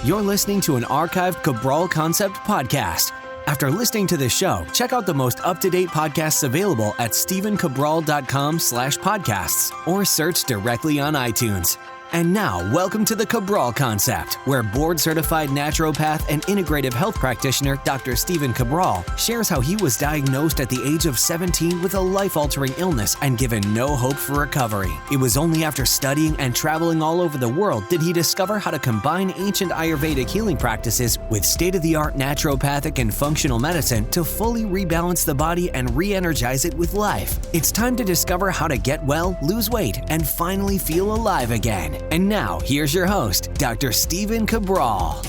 You're listening to an archived Cabral Concept podcast. After listening to this show, check out the most up-to-date podcasts available at stephencabral.com/podcasts or search directly on iTunes. And now, welcome to the Cabral Concept, where board-certified naturopath and integrative health practitioner Dr. Stephen Cabral shares how he was diagnosed at the age of 17 with a life-altering illness and given no hope for recovery. It was only after studying and traveling all over the world did he discover how to combine ancient Ayurvedic healing practices with state-of-the-art naturopathic and functional medicine to fully rebalance the body and re-energize it with life. It's time to discover how to get well, lose weight, and finally feel alive again. And now, here's your host, Dr. Stephen Cabral.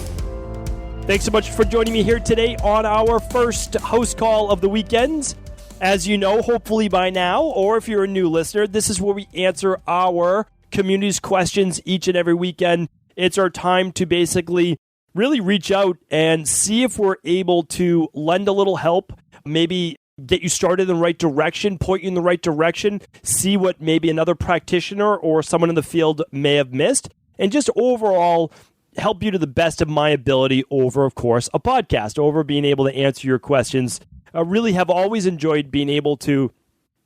Thanks so much for joining me here today on our first host call of the weekend. As you know, hopefully by now, or if you're a new listener, this is where we answer our community's questions each and every weekend. It's our time to basically really reach out and see if we're able to lend a little help, maybe get you started in the right direction, point you in the right direction, see what maybe another practitioner or someone in the field may have missed, and just overall help you to the best of my ability over, of course, a podcast, over being able to answer your questions. I really have always enjoyed being able to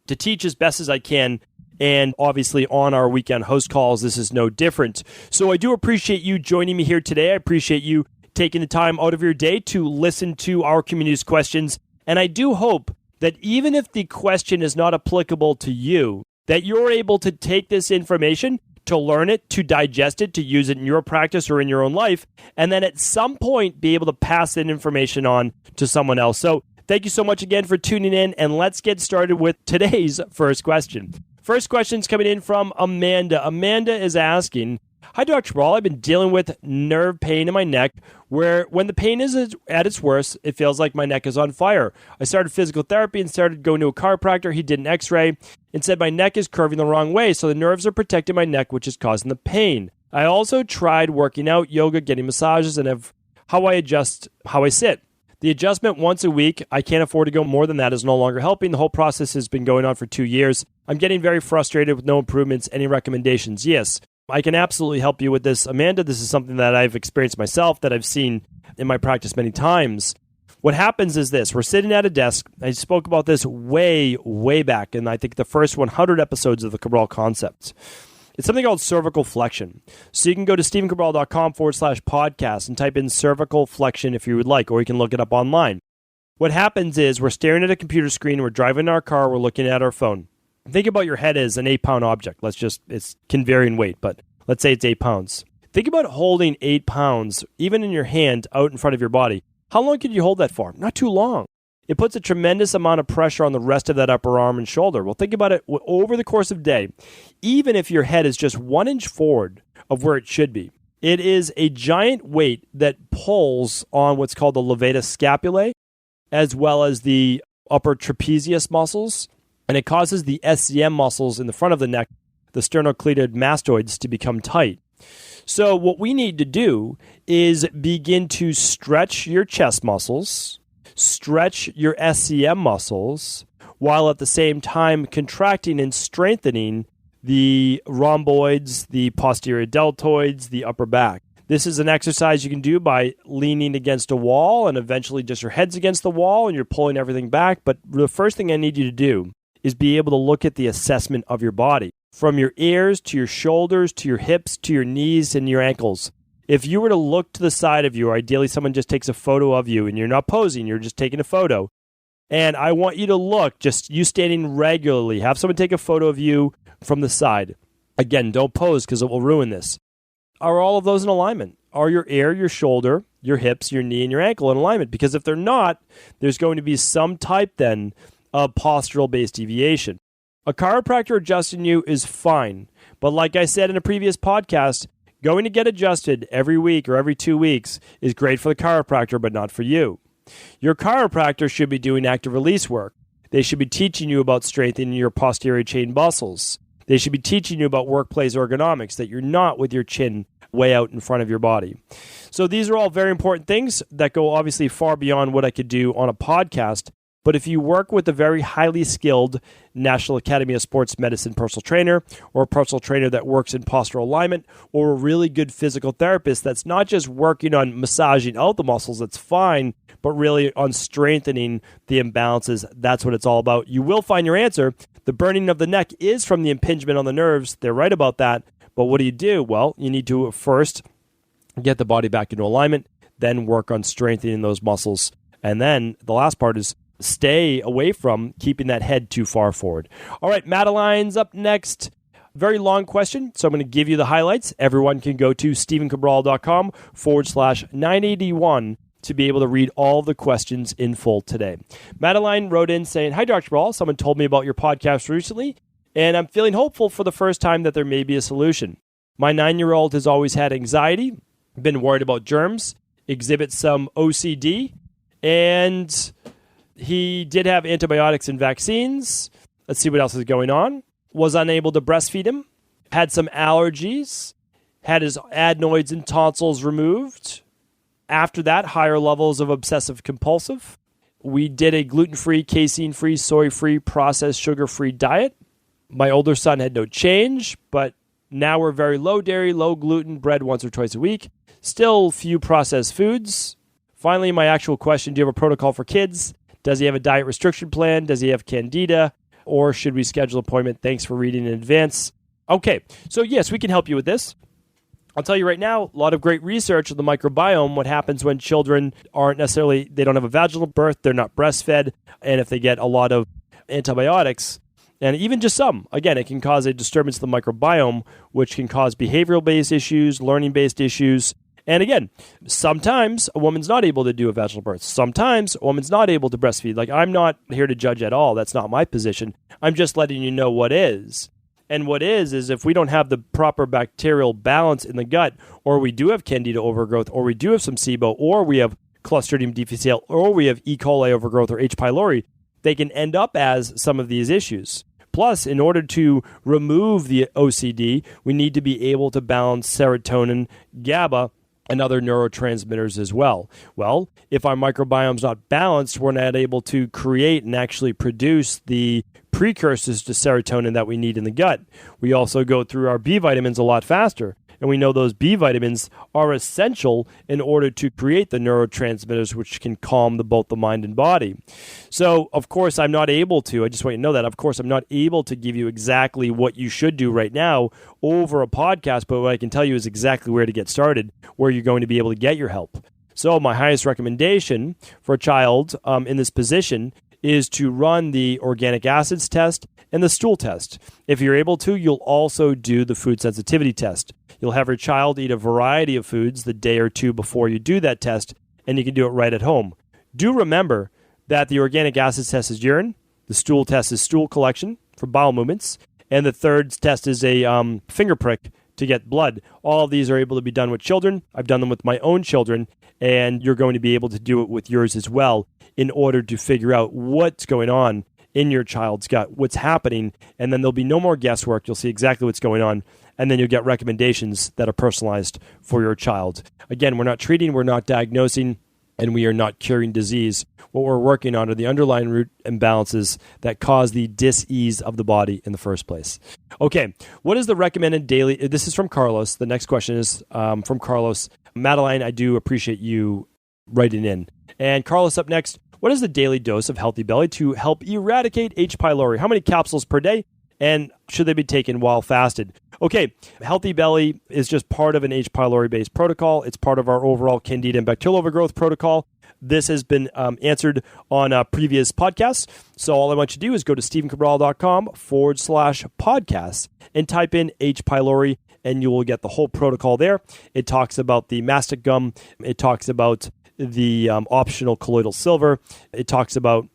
teach as best as I can, and obviously on our weekend host calls, this is no different. So I do appreciate you joining me here today. I appreciate you taking the time out of your day to listen to our community's questions, and I do hope that even if the question is not applicable to you, that you're able to take this information, to learn it, to digest it, to use it in your practice or in your own life, and then at some point be able to pass that information on to someone else. So thank you so much again for tuning in, and let's get started with today's first question. First question's coming in from Amanda. Amanda is asking, "Hi, Dr. Cabral. I've been dealing with nerve pain in my neck where when the pain is at its worst, it feels like my neck is on fire. I started physical therapy and started going to a chiropractor. He did an x-ray and said my neck is curving the wrong way, so the nerves are protecting my neck, which is causing the pain. I also tried working out, yoga, getting massages, and how I adjust how I sit. The adjustment once a week, I can't afford to go more than that, is no longer helping. The whole process has been going on for 2 years. I'm getting very frustrated with no improvements. Any recommendations?" Yes, I can absolutely help you with this, Amanda. This is something that I've experienced myself, that I've seen in my practice many times. What happens is this. We're sitting at a desk. I spoke about this way, way back in, I think, the first 100 episodes of the Cabral Concept. It's something called cervical flexion. So you can go to stephencabral.com/podcast and type in cervical flexion if you would like, or you can look it up online. What happens is we're staring at a computer screen, we're driving in our car, we're looking at our phone. Think about your head as an 8-pound object. It can vary in weight, but let's say it's 8 pounds. Think about holding 8 pounds, even in your hand, out in front of your body. How long could you hold that for? Not too long. It puts a tremendous amount of pressure on the rest of that upper arm and shoulder. Well, think about it over the course of the day. Even if your head is just 1 inch forward of where it should be, it is a giant weight that pulls on what's called the levator scapulae, as well as the upper trapezius muscles, and it causes the SCM muscles in the front of the neck, the sternocleidomastoids, mastoids, to become tight. So what we need to do is begin to stretch your chest muscles, stretch your SCM muscles, while at the same time contracting and strengthening the rhomboids, the posterior deltoids, the upper back. This is an exercise you can do by leaning against a wall, and eventually just your head's against the wall and you're pulling everything back. But the first thing I need you to do is be able to look at the assessment of your body, from your ears to your shoulders to your hips to your knees and your ankles. If you were to look to the side of you, or ideally someone just takes a photo of you and you're not posing, you're just taking a photo, and I want you to look, just you standing regularly, have someone take a photo of you from the side. Again, don't pose because it will ruin this. Are all of those in alignment? Are your ear, your shoulder, your hips, your knee, and your ankle in alignment? Because if they're not, there's going to be some type then of postural-based deviation. A chiropractor adjusting you is fine, but like I said in a previous podcast, going to get adjusted every week or every 2 weeks is great for the chiropractor, but not for you. Your chiropractor should be doing active release work. They should be teaching you about strengthening your posterior chain muscles. They should be teaching you about workplace ergonomics, that you're not with your chin way out in front of your body. So these are all very important things that go obviously far beyond what I could do on a podcast. But if you work with a very highly skilled National Academy of Sports Medicine personal trainer, or a personal trainer that works in postural alignment, or a really good physical therapist that's not just working on massaging out the muscles, that's fine, but really on strengthening the imbalances, that's what it's all about. You will find your answer. The burning of the neck is from the impingement on the nerves. They're right about that. But what do? Well, you need to first get the body back into alignment, then work on strengthening those muscles. And then the last part is stay away from keeping that head too far forward. All right, Madeline's up next. Very long question, so I'm going to give you the highlights. Everyone can go to stevencabral.com/981 to be able to read all the questions in full today. Madeline wrote in saying, "Hi, Dr. Cabral. Someone told me about your podcast recently, and I'm feeling hopeful for the first time that there may be a solution. My 9-year-old has always had anxiety, been worried about germs, exhibits some OCD, and he did have antibiotics and vaccines. Let's see what else is going on. Was unable to breastfeed him, had some allergies, had his adenoids and tonsils removed. After that, higher levels of obsessive compulsive. We did a gluten-free, casein-free, soy-free, processed sugar-free diet. My older son had no change, but now we're very low dairy, low gluten, bread once or twice a week. Still few processed foods. Finally, my actual question, do you have a protocol for kids? Does he have a diet restriction plan? Does he have Candida? Or should we schedule an appointment? Thanks for reading in advance." Okay, so yes, we can help you with this. I'll tell you right now, a lot of great research on the microbiome, what happens when children they don't have a vaginal birth, they're not breastfed, and if they get a lot of antibiotics, and even just some, again, it can cause a disturbance of the microbiome, which can cause behavioral-based issues, learning-based issues. And again, sometimes a woman's not able to do a vaginal birth. Sometimes a woman's not able to breastfeed. Like, I'm not here to judge at all. That's not my position. I'm just letting you know what is. And what is if we don't have the proper bacterial balance in the gut, or we do have Candida overgrowth, or we do have some SIBO, or we have Clostridium difficile, or we have E. coli overgrowth or H. pylori, they can end up as some of these issues. Plus, in order to remove the OCD, we need to be able to balance serotonin, GABA, and other neurotransmitters as well. Well, if our microbiome's not balanced, we're not able to create and actually produce the precursors to serotonin that we need in the gut. We also go through our B vitamins a lot faster. And we know those B vitamins are essential in order to create the neurotransmitters which can calm both the mind and body. So, of course, I'm not able to, I just want you to know that, of course, I'm not able to give you exactly what you should do right now over a podcast, but what I can tell you is exactly where to get started, where you're going to be able to get your help. So my highest recommendation for a child in this position is to run the organic acids test and the stool test. If you're able to, you'll also do the food sensitivity test. You'll have your child eat a variety of foods the day or two before you do that test, and you can do it right at home. Do remember that the organic acids test is urine, the stool test is stool collection for bowel movements, and the third test is a finger prick to get blood. All of these are able to be done with children. I've done them with my own children, and you're going to be able to do it with yours as well in order to figure out what's going on in your child's gut, what's happening, and then there'll be no more guesswork. You'll see exactly what's going on, and then you'll get recommendations that are personalized for your child. Again, we're not treating, we're not diagnosing, and we are not curing disease. What we're working on are the underlying root imbalances that cause the dis-ease of the body in the first place. Okay, what is the recommended daily? This is from Carlos. The next question is from Carlos. Madeline, I do appreciate you writing in. And Carlos up next. What is the daily dose of Healthy Belly to help eradicate H. pylori? How many capsules per day? And should they be taken while fasted? Okay, Healthy Belly is just part of an H. pylori-based protocol. It's part of our overall Candida and bacterial overgrowth protocol. This has been answered on previous podcasts. So all I want you to do is go to stevencabral.com/podcasts and type in H. pylori, and you will get the whole protocol there. It talks about the mastic gum. It talks about the optional colloidal silver. It talks about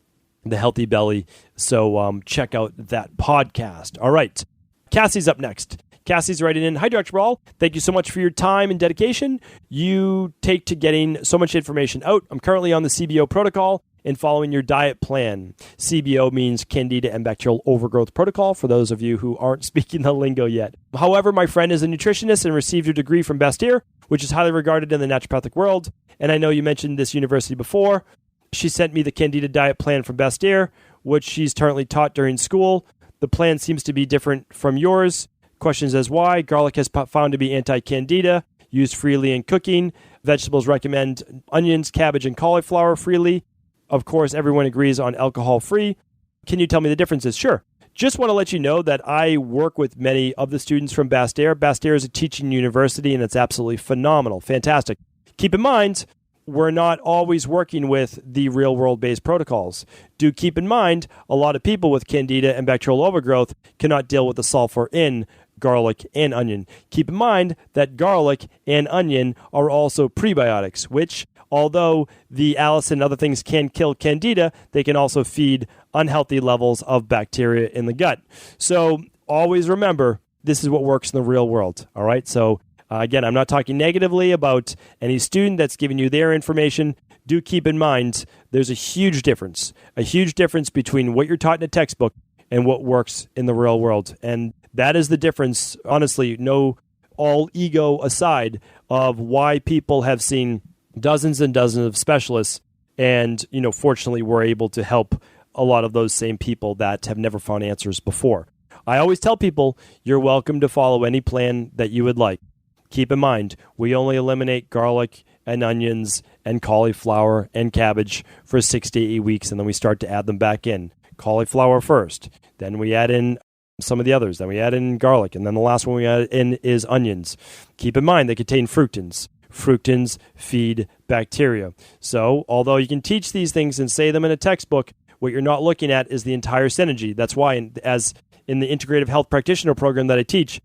the Healthy Belly. So check out that podcast. All right. Cassie's up next. Cassie's writing in, "Hi, Dr. Cabral. Thank you so much for your time and dedication you take to getting so much information out. I'm currently on the CBO protocol and following your diet plan." CBO means Candida and Bacterial Overgrowth Protocol, for those of you who aren't speaking the lingo yet. "However, my friend is a nutritionist and received her degree from Bastyr, which is highly regarded in the naturopathic world. And I know you mentioned this university before. She sent me the Candida diet plan from Bastyr, which she's currently taught during school. The plan seems to be different from yours. Questions as why. Garlic has found to be anti-Candida, used freely in cooking. Vegetables recommend onions, cabbage, and cauliflower freely. Of course, everyone agrees on alcohol-free. Can you tell me the differences? Sure. Just want to let you know that I work with many of the students from Bastyr. Bastyr is a teaching university, and it's absolutely phenomenal. Fantastic. Keep in mind, we're not always working with the real-world-based protocols. Do keep in mind, a lot of people with Candida and bacterial overgrowth cannot deal with the sulfur in garlic and onion. Keep in mind that garlic and onion are also prebiotics, which, although the allicin and other things can kill Candida, they can also feed unhealthy levels of bacteria in the gut. So always remember, this is what works in the real world. All right. So again, I'm not talking negatively about any student that's giving you their information. Do keep in mind, there's a huge difference between what you're taught in a textbook and what works in the real world. And that is the difference, honestly, no, all ego aside, of why people have seen dozens and dozens of specialists. And, fortunately, we're able to help a lot of those same people that have never found answers before. I always tell people, you're welcome to follow any plan that you would like. Keep in mind, we only eliminate garlic and onions and cauliflower and cabbage for 6 to 8 weeks, and then we start to add them back in. Cauliflower first, then we add in some of the others, then we add in garlic, and then the last one we add in is onions. Keep in mind, they contain fructans. Fructans feed bacteria. So, although you can teach these things and say them in a textbook, what you're not looking at is the entire synergy. That's why, as in the integrative health practitioner program that I teach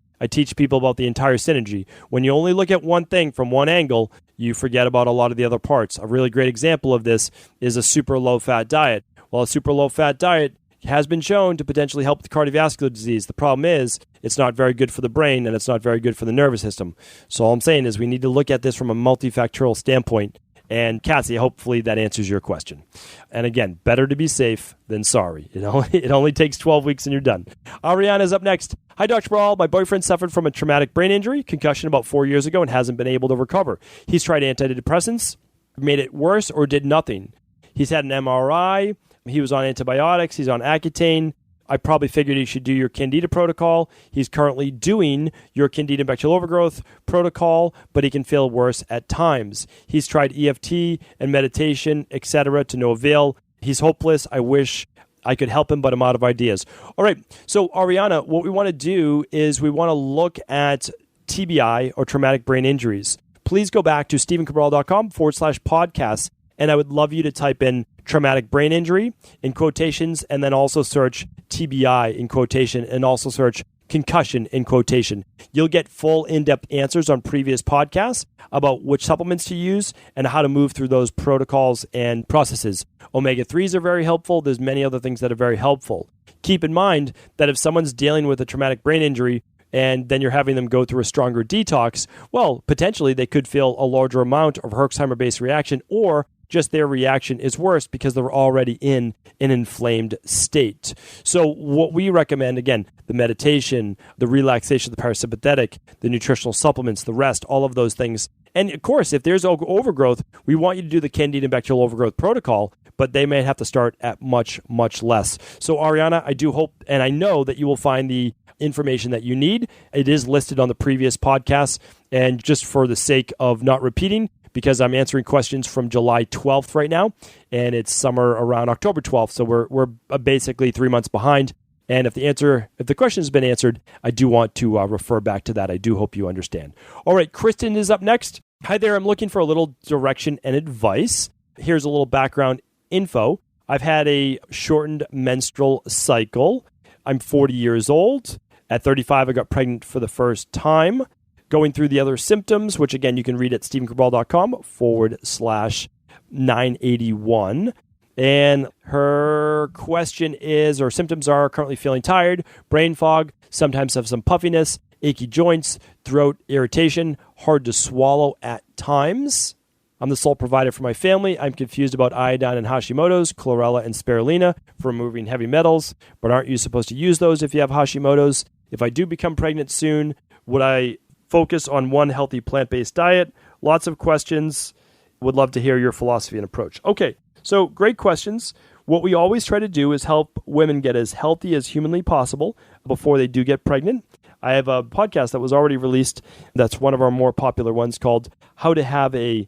people about the entire synergy. When you only look at one thing from one angle, you forget about a lot of the other parts. A really great example of this is a super low-fat diet. Well, a super low-fat diet has been shown to potentially help with cardiovascular disease. The problem is it's not very good for the brain and it's not very good for the nervous system. So all I'm saying is we need to look at this from a multifactorial standpoint. And Cassie, hopefully that answers your question. And again, better to be safe than sorry. It only takes 12 weeks and you're done. Ariana's up next. Hi, Dr. Cabral. My boyfriend suffered from a traumatic brain injury, concussion about 4 years ago, and hasn't been able to recover. He's tried antidepressants, made it worse, or did nothing. He's had an MRI. He was on antibiotics. He's on Accutane. I probably figured he should do your Candida protocol. He's currently doing your Candida bacterial overgrowth protocol, but he can feel worse at times. He's tried EFT and meditation, etc., to no avail. He's hopeless. I wish I could help him, but I'm out of ideas. All right. So, Ariana, what we want to do is we want to look at TBI, or traumatic brain injuries. Please go back to stephencabral.com/podcasts, and I would love you to type in traumatic brain injury in quotations, and then also search TBI in quotation, and also search concussion in quotation. You'll get full in-depth answers on previous podcasts about which supplements to use and how to move through those protocols and processes. Omega-3s are very helpful. There's many other things that are very helpful. Keep in mind that if someone's dealing with a traumatic brain injury and then you're having them go through a stronger detox, well, potentially they could feel a larger amount of Herxheimer-based reaction, or just their reaction is worse because they're already in an inflamed state. So what we recommend, again, the meditation, the relaxation, the parasympathetic, the nutritional supplements, the rest, all of those things. And of course, if there's overgrowth, we want you to do the Candida and bacterial overgrowth protocol, but they may have to start at much, much less. So Ariana, I do hope, and I know that you will find the information that you need. It is listed on the previous podcast, and just for the sake of not repeating, because I'm answering questions from July 12th right now, and it's somewhere around October 12th, so we're basically 3 months behind. And if the question has been answered, I do want to refer back to that. I do hope you understand. All right, Kristen is up next. Hi there. I'm looking for a little direction and advice. Here's a little background info. I've had a shortened menstrual cycle. I'm 40 years old. At 35, I got pregnant for the first time. Going through the other symptoms, which again, you can read at stephencabral.com/981. And her question is, or symptoms are currently feeling tired, brain fog, sometimes have some puffiness, achy joints, throat irritation, hard to swallow at times. I'm the sole provider for my family. I'm confused about iodine and Hashimoto's, chlorella and spirulina for removing heavy metals, but aren't you supposed to use those if you have Hashimoto's? If I do become pregnant soon, would I focus on one healthy plant-based diet? Lots of questions. Would love to hear your philosophy and approach. Okay, so great questions. What we always try to do is help women get as healthy as humanly possible before they do get pregnant. I have a podcast that was already released that's one of our more popular ones called How to Have a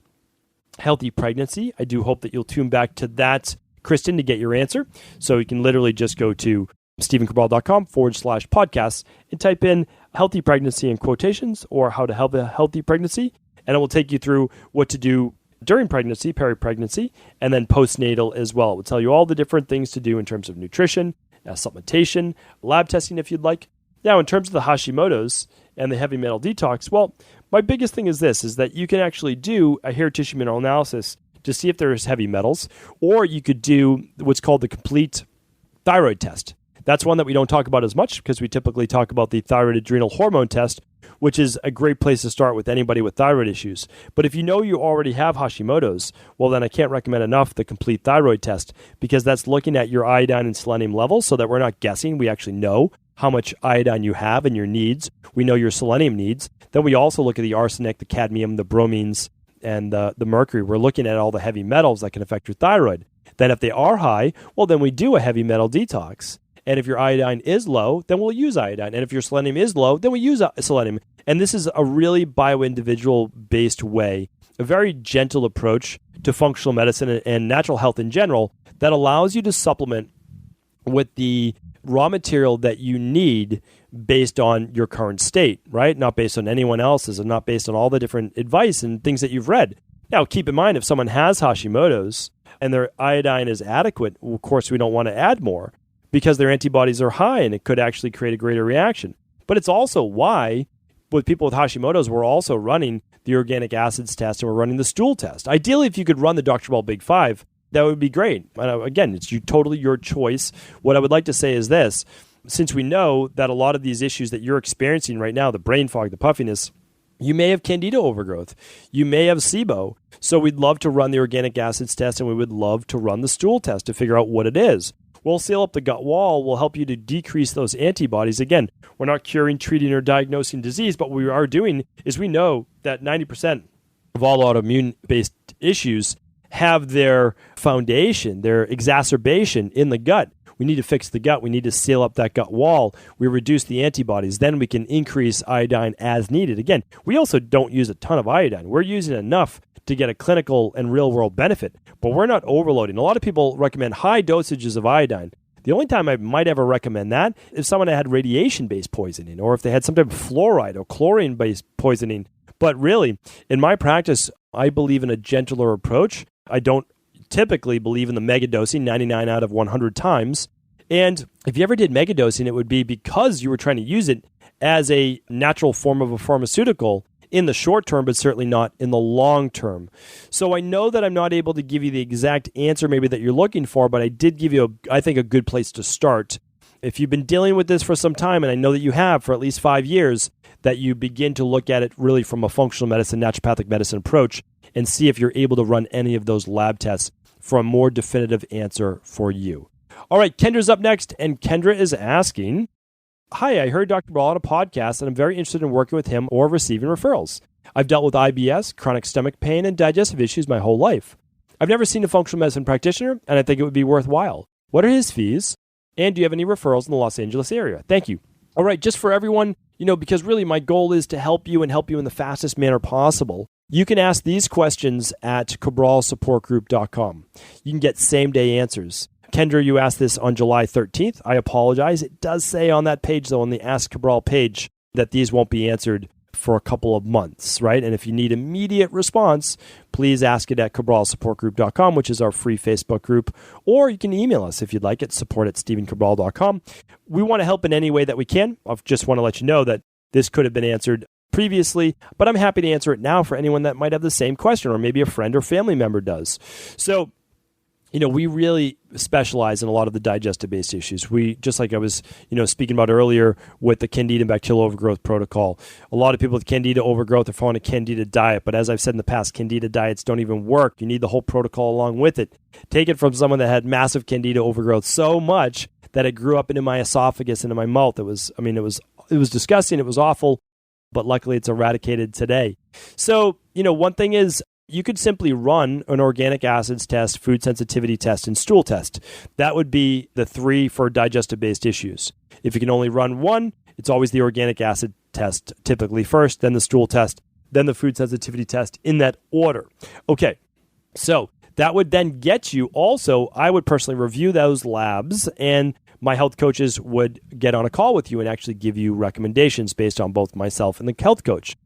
Healthy Pregnancy. I do hope that you'll tune back to that, Kristen, to get your answer. So you can literally just go to stevencabral.com/podcasts and type in healthy pregnancy in quotations or how to have a healthy pregnancy. And it will take you through what to do during pregnancy, peri-pregnancy, and then postnatal as well. It will tell you all the different things to do in terms of nutrition, supplementation, lab testing if you'd like. Now, in terms of the Hashimoto's and the heavy metal detox, well, my biggest thing is this, is that you can actually do a hair tissue mineral analysis to see if there's heavy metals, or you could do what's called the complete thyroid test. That's one that we don't talk about as much because we typically talk about the thyroid adrenal hormone test, which is a great place to start with anybody with thyroid issues. But if you know you already have Hashimoto's, well, then I can't recommend enough the complete thyroid test because that's looking at your iodine and selenium levels so that we're not guessing. We actually know how much iodine you have and your needs. We know your selenium needs. Then we also look at the arsenic, the cadmium, the bromines, and the mercury. We're looking at all the heavy metals that can affect your thyroid. Then if they are high, well, then we do a heavy metal detox. And if your iodine is low, then we'll use iodine. And if your selenium is low, then we use selenium. And this is a really bio-individual based way, a very gentle approach to functional medicine and natural health in general that allows you to supplement with the raw material that you need based on your current state, right? Not based on anyone else's and not based on all the different advice and things that you've read. Now, keep in mind, if someone has Hashimoto's and their iodine is adequate, well, of course, we don't want to add more because their antibodies are high and it could actually create a greater reaction. But it's also why with people with Hashimoto's, we're also running the organic acids test and we're running the stool test. Ideally, if you could run the Dr. Cabral Big 5, that would be great. Again, it's totally your choice. What I would like to say is this. Since we know that a lot of these issues that you're experiencing right now, the brain fog, the puffiness, you may have Candida overgrowth. You may have SIBO. So we'd love to run the organic acids test and we would love to run the stool test to figure out what it is. We'll seal up the gut wall. We'll help you to decrease those antibodies. Again, we're not curing, treating, or diagnosing disease, but what we are doing is we know that 90% of all autoimmune-based issues have their foundation, their exacerbation in the gut. We need to fix the gut. We need to seal up that gut wall. We reduce the antibodies. Then we can increase iodine as needed. Again, we also don't use a ton of iodine. We're using enough to get a clinical and real-world benefit, but we're not overloading. A lot of people recommend high dosages of iodine. The only time I might ever recommend that is someone that had radiation-based poisoning or if they had some type of fluoride or chlorine-based poisoning. But really, in my practice, I believe in a gentler approach. I don't typically believe in the megadosing 99 out of 100 times. And if you ever did megadosing, it would be because you were trying to use it as a natural form of a pharmaceutical in the short term, but certainly not in the long term. So I know that I'm not able to give you the exact answer maybe that you're looking for, but I did give you, I think, a good place to start. If you've been dealing with this for some time, and I know that you have for at least 5 years, that you begin to look at it really from a functional medicine, naturopathic medicine approach and see if you're able to run any of those lab tests for a more definitive answer for you. All right, Kendra's up next, and Kendra is asking, hi, I heard Dr. Cabral on a podcast, and I'm very interested in working with him or receiving referrals. I've dealt with IBS, chronic stomach pain, and digestive issues my whole life. I've never seen a functional medicine practitioner, and I think it would be worthwhile. What are his fees? And do you have any referrals in the Los Angeles area? Thank you. All right, just for everyone, because really my goal is to help you and help you in the fastest manner possible. You can ask these questions at cabralsupportgroup.com. You can get same-day answers. Kendra, you asked this on July 13th. I apologize. It does say on that page, though, on the Ask Cabral page, that these won't be answered for a couple of months, right? And if you need immediate response, please ask it at cabralsupportgroup.com, which is our free Facebook group, or you can email us if you'd like at support@stevencabral.com. We want to help in any way that we can. I just want to let you know that this could have been answered previously, but I'm happy to answer it now for anyone that might have the same question, or maybe a friend or family member does. So, we really specialize in a lot of the digestive-based issues. We, just like I was, speaking about earlier with the Candida and bacterial overgrowth protocol, a lot of people with Candida overgrowth are following a Candida diet. But as I've said in the past, Candida diets don't even work. You need the whole protocol along with it. Take it from someone that had massive Candida overgrowth so much that it grew up into my esophagus, into my mouth. It was disgusting. It was awful. But luckily, it's eradicated today. So, one thing is, you could simply run an organic acids test, food sensitivity test, and stool test. That would be the 3 for digestive-based issues. If you can only run one, it's always the organic acid test typically first, then the stool test, then the food sensitivity test in that order. Okay, so that would then get you also, I would personally review those labs, and my health coaches would get on a call with you and actually give you recommendations based on both myself and the health coach.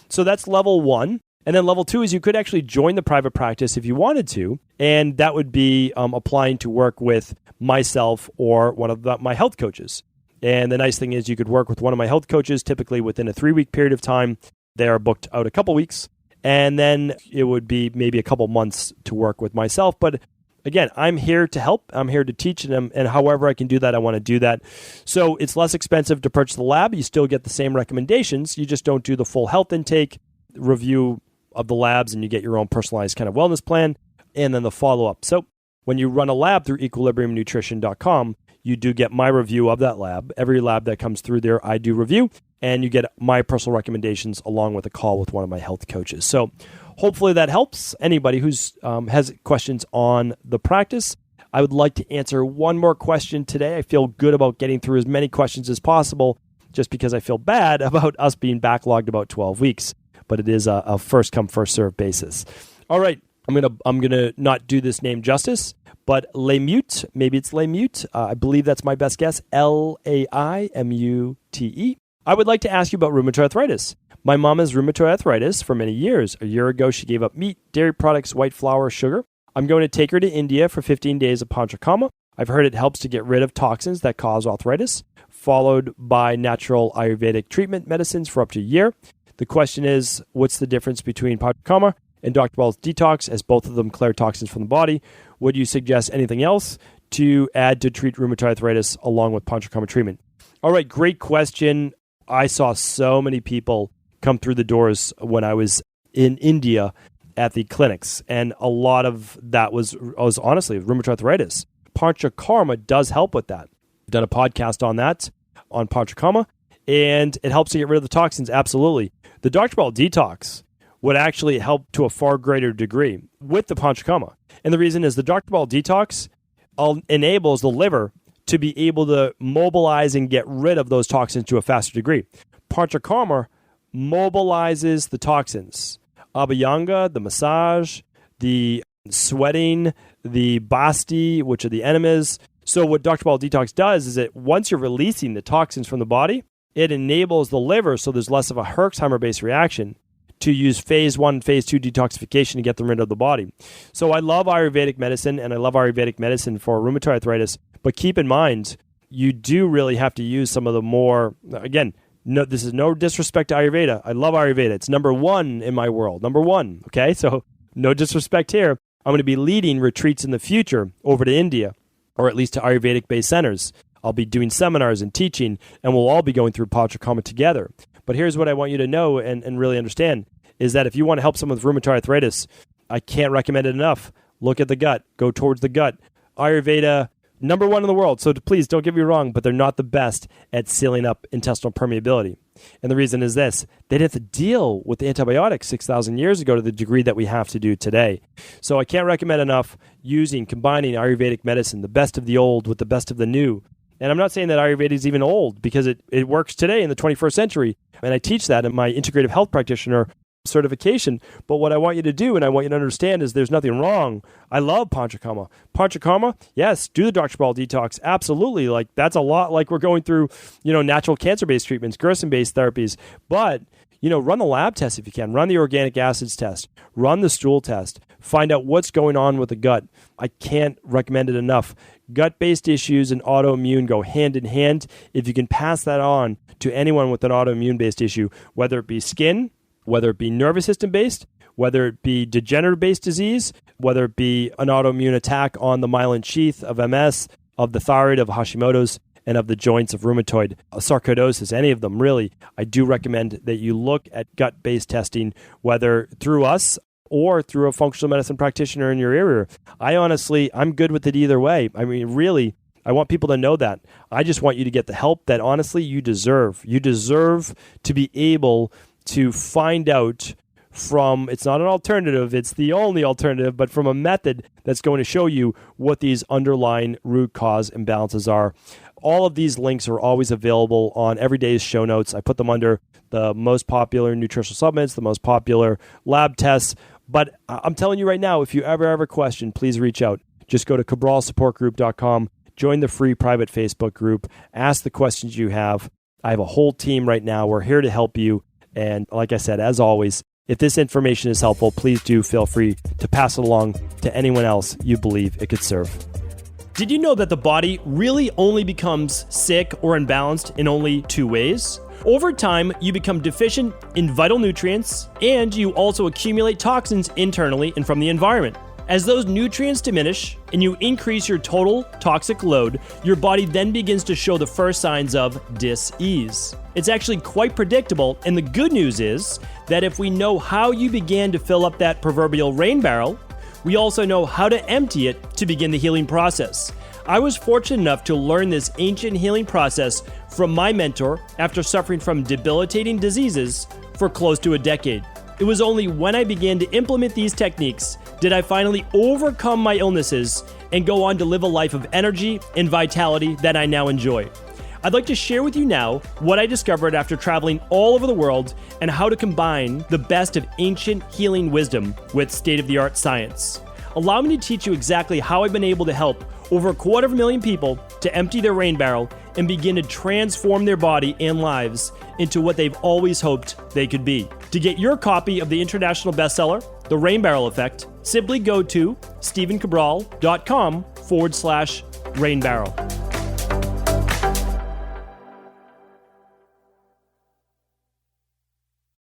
So that's level 1. And then level 2 is you could actually join the private practice if you wanted to, and that would be applying to work with myself or one of my health coaches. And the nice thing is you could work with one of my health coaches typically within a 3-week period of time. They are booked out a couple weeks, and then it would be maybe a couple months to work with myself. But again, I'm here to help. I'm here to teach them, and however I can do that, I want to do that. So it's less expensive to purchase the lab. You still get the same recommendations. You just don't do the full health intake review of the labs, and you get your own personalized kind of wellness plan, and then the follow-up. So when you run a lab through equilibriumnutrition.com, you do get my review of that lab. Every lab that comes through there, I do review, and you get my personal recommendations along with a call with one of my health coaches. So hopefully that helps anybody who's has questions on the practice. I would like to answer one more question today. I feel good about getting through as many questions as possible just because I feel bad about us being backlogged about 12 weeks. But it is a first come, first serve basis. All right, I'm gonna not do this name justice, but Laimute, maybe it's Laimute. I believe that's my best guess. Laimute. I would like to ask you about rheumatoid arthritis. My mom has rheumatoid arthritis for many years. A year ago, she gave up meat, dairy products, white flour, sugar. I'm going to take her to India for 15 days of panchakarma. I've heard it helps to get rid of toxins that cause arthritis, followed by natural Ayurvedic treatment medicines for up to a year. The question is, what's the difference between panchakarma and Dr. Cabral's detox, as both of them clear toxins from the body? Would you suggest anything else to add to treat rheumatoid arthritis along with panchakarma treatment? All right, great question. I saw so many people come through the doors when I was in India at the clinics, and a lot of that was honestly rheumatoid arthritis. Panchakarma does help with that. I've done a podcast on that, on panchakarma, and it helps to get rid of the toxins, absolutely. The Dr. Cabral detox would actually help to a far greater degree with the panchakarma. And the reason is the Dr. Cabral detox enables the liver to be able to mobilize and get rid of those toxins to a faster degree. Panchakarma mobilizes the toxins. Abhyanga, the massage, the sweating, the basti, which are the enemas. So what Dr. Cabral detox does is that once you're releasing the toxins from the body, it enables the liver, so there's less of a Herxheimer-based reaction, to use phase 1, phase 2 detoxification to get them rid of the body. So I love Ayurvedic medicine, and I love Ayurvedic medicine for rheumatoid arthritis, but keep in mind, you do really have to use some of the more, again, no, this is no disrespect to Ayurveda. I love Ayurveda. It's number 1 in my world, number 1, okay? So no disrespect here. I'm going to be leading retreats in the future over to India, or at least to Ayurvedic-based centers. I'll be doing seminars and teaching, and we'll all be going through panchakarma together. But here's what I want you to know and really understand, is that if you want to help someone with rheumatoid arthritis, I can't recommend it enough. Look at the gut. Go towards the gut. Ayurveda, number 1 in the world. So please don't get me wrong, but they're not the best at sealing up intestinal permeability. And the reason is this. They didn't have to deal with antibiotics 6,000 years ago to the degree that we have to do today. So I can't recommend enough combining Ayurvedic medicine, the best of the old with the best of the new. And I'm not saying that Ayurveda is even old, because it works today in the 21st century. And I teach that in my integrative health practitioner certification. But what I want you to do, and I want you to understand, is there's nothing wrong. I love panchakarma. Panchakarma, yes, do the Dr. Cabral detox. Absolutely. Like, that's a lot like we're going through, natural cancer-based treatments, Gerson-based therapies. But, run the lab test if you can. Run the organic acids test. Run the stool test. Find out what's going on with the gut. I can't recommend it enough. Gut-based issues and autoimmune go hand in hand. If you can pass that on to anyone with an autoimmune-based issue, whether it be skin, whether it be nervous system-based, whether it be degenerative-based disease, whether it be an autoimmune attack on the myelin sheath of MS, of the thyroid, of Hashimoto's, and of the joints of rheumatoid sarcoidosis, any of them, really, I do recommend that you look at gut-based testing, whether through us or through a functional medicine practitioner in your area. I'm good with it either way. I mean, really, I want people to know that. I just want you to get the help that honestly you deserve. You deserve to be able to find out it's not an alternative, it's the only alternative, but from a method that's going to show you what these underlying root cause imbalances are. All of these links are always available on every day's show notes. I put them under the most popular nutritional supplements, the most popular lab tests. But I'm telling you right now, if you ever have a question, please reach out. Just go to cabralsupportgroup.com, join the free private Facebook group, ask the questions you have. I have a whole team right now. We're here to help you. And like I said, as always, if this information is helpful, please do feel free to pass it along to anyone else you believe it could serve. Did you know that the body really only becomes sick or imbalanced in only two ways? Over time, you become deficient in vital nutrients, and you also accumulate toxins internally and from the environment. As those nutrients diminish and you increase your total toxic load, your body then begins to show the first signs of dis-ease. It's actually quite predictable, and the good news is that if we know how you began to fill up that proverbial rain barrel, we also know how to empty it to begin the healing process. I was fortunate enough to learn this ancient healing process from my mentor after suffering from debilitating diseases for close to a decade. It was only when I began to implement these techniques did I finally overcome my illnesses and go on to live a life of energy and vitality that I now enjoy. I'd like to share with you now what I discovered after traveling all over the world and how to combine the best of ancient healing wisdom with state-of-the-art science. Allow me to teach you exactly how I've been able to help over 250,000 people to empty their rain barrel and begin to transform their body and lives into what they've always hoped they could be. To get your copy of the international bestseller, The Rain Barrel Effect, simply go to stephencabral.com/rainbarrel.